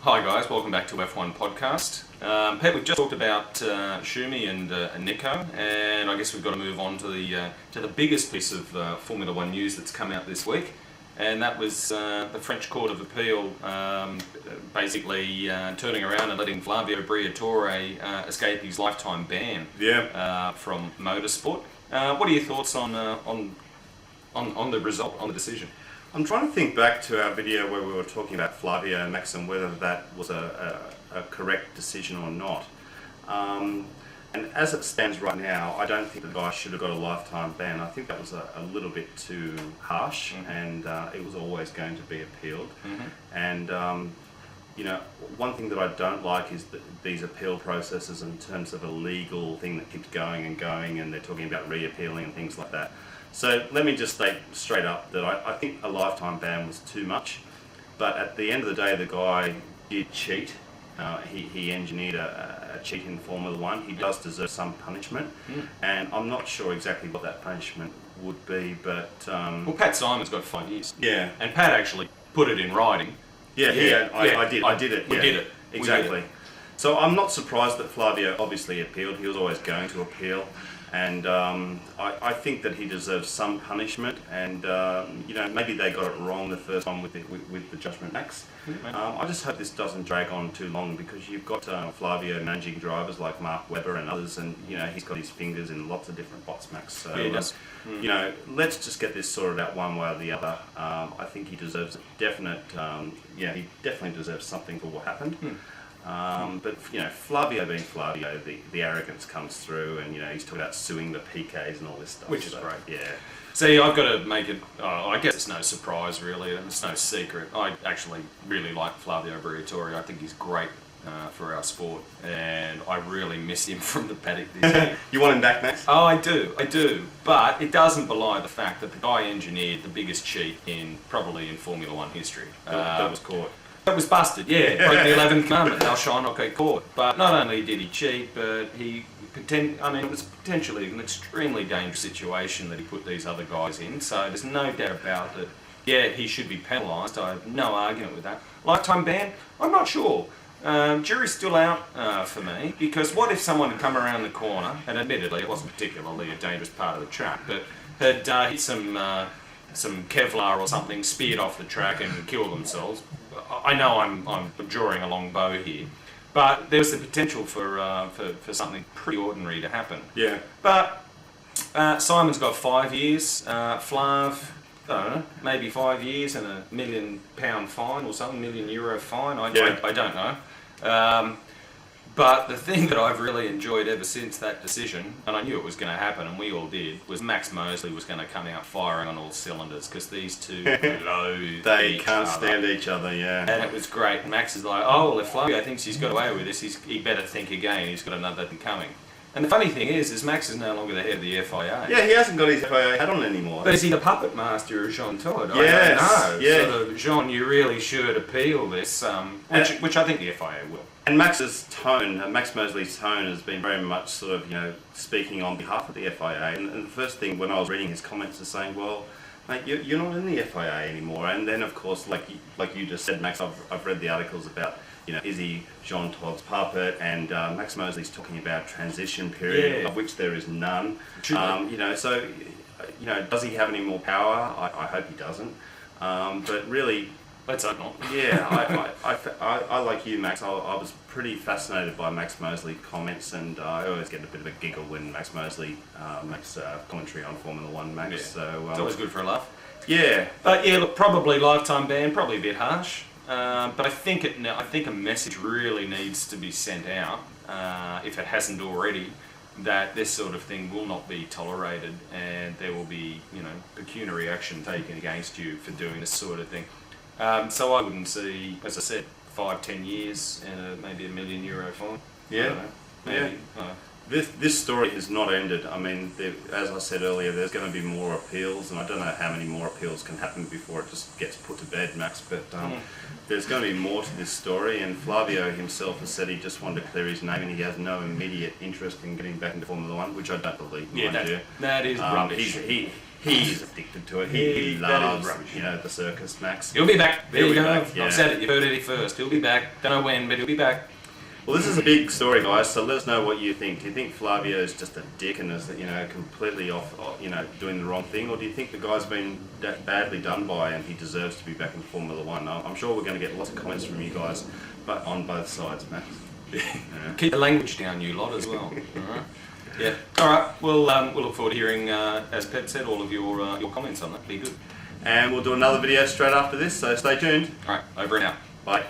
Hi guys, welcome back to F1 Podcast. Pep, we've just talked about Schumi and Nico, and I guess we've got to move on to the biggest piece of Formula One news that's come out this week, and that was the French Court of Appeal basically turning around and letting Flavio Briatore escape his lifetime ban from motorsport. What are your thoughts on the result, on the decision? I'm trying to think back to our video where we were talking about Flavio and Max and whether that was a correct decision or not. And as it stands right now, I don't think the guy should have got a lifetime ban. I think that was a little bit too harsh, and it was always going to be appealed. And one thing that I don't like is that these appeal processes in terms of a legal thing that keeps going and going, and they're talking about re-appealing and things like that. So let me just state straight up that I think a lifetime ban was too much, but at the end of the day the guy did cheat. He engineered a cheat in Formula One. He does deserve some punishment, and I'm not sure exactly what that punishment would be, but... Well, Pat Simon's got 5 years. Yeah. And Pat actually put it in writing. I did it. We did it. Exactly. So I'm not surprised that Flavio obviously appealed. He was always going to appeal. And I think that he deserves some punishment, and maybe they got it wrong the first time with the judgment Max. I just hope this doesn't drag on too long, because you've got Flavio managing drivers like Mark Webber and others, and he's got his fingers in lots of different pots, Max. So he does. Let's just get this sorted out one way or the other. I think he deserves he definitely deserves something for what happened. But Flavio being Flavio, the arrogance comes through, and he's talking about suing the PKs and all this stuff, which is great. Yeah. See, I've got to make it. I guess it's no surprise really, and it's no secret. I actually really like Flavio Briatore. I think he's great for our sport, and I really miss him from the paddock this year. You want him back, Max? Oh, I do. But it doesn't belie the fact that the guy engineered the biggest cheat probably in Formula One history. That was caught. It was busted, yeah. Broke the 11th commandment, thou shalt not get caught. But not only did he cheat, but it was potentially an extremely dangerous situation that he put these other guys in. So there's no doubt about it. Yeah, he should be penalised. I have no argument with that. Lifetime ban? I'm not sure. Jury's still out for me, because what if someone had come around the corner, and admittedly it wasn't particularly a dangerous part of the track, but had hit some Kevlar or something, speared off the track and killed themselves. I know I'm drawing a long bow here, but there's the potential for something pretty ordinary to happen. Yeah. But Simon's got 5 years. Flav, I don't know, maybe 5 years and £1 million fine or something, €1 million fine. I don't know. But the thing that I've really enjoyed ever since that decision, and I knew it was going to happen, and we all did, was Max Mosley was going to come out firing on all cylinders, because these two loathe They can't stand each other, yeah. And it was great. Max is like, oh, well, if Flavio thinks he's got away with this, he better think again. He's got another thing coming. And the funny thing is Max is no longer the head of the FIA. Yeah, he hasn't got his FIA hat on anymore. But is he the puppet master of Jean Todt? Yes. I don't know. Yeah. Sort of, Jean, you really should appeal this, which I think the FIA will. And Max Mosley's tone has been very much sort of, speaking on behalf of the FIA. And the first thing when I was reading his comments is saying, well, mate, you're not in the FIA anymore. And then, of course, like you just said, Max, I've read the articles about, is he Jean Todt's puppet? And Max Mosley's talking about transition period, of which there is none. Does he have any more power? I hope he doesn't. But really... Let's hope not. Yeah, I like you, Max. I was pretty fascinated by Max Mosley's comments, and I always get a bit of a giggle when Max Mosley makes commentary on Formula One, Max. Yeah. So it's always good for a laugh. Yeah. But yeah, look, probably lifetime ban, probably a bit harsh. But I think a message really needs to be sent out, if it hasn't already, that this sort of thing will not be tolerated, and there will be, pecuniary action taken against you for doing this sort of thing. So I wouldn't see, as I said, 5-10 years and maybe €1 million fine. Yeah. Maybe. This story has not ended. I mean, as I said earlier, there's going to be more appeals, and I don't know how many more appeals can happen before it just gets put to bed, Max. But there's going to be more to this story, and Flavio himself has said he just wanted to clear his name, and he has no immediate interest in getting back into Formula One, which I don't believe. Yeah, that is rubbish. He's addicted to it. He loves, the circus, Max. He'll be back. There you go. Back, yeah. I've said it. You've heard it here first. He'll be back. Don't know when, but he'll be back. Well, this is a big story, guys. So let us know what you think. Do you think Flavio's just a dick and is, completely off, doing the wrong thing, or do you think the guy's been badly done by and he deserves to be back in Formula One? I'm sure we're going to get lots of comments from you guys, but on both sides, Max. Yeah. Keep the language down, you lot, as well. All right. Yeah. All right. We'll look forward to hearing, as Pep said, all of your comments on that. Be good. And we'll do another video straight after this. So stay tuned. All right. Over and out. Bye.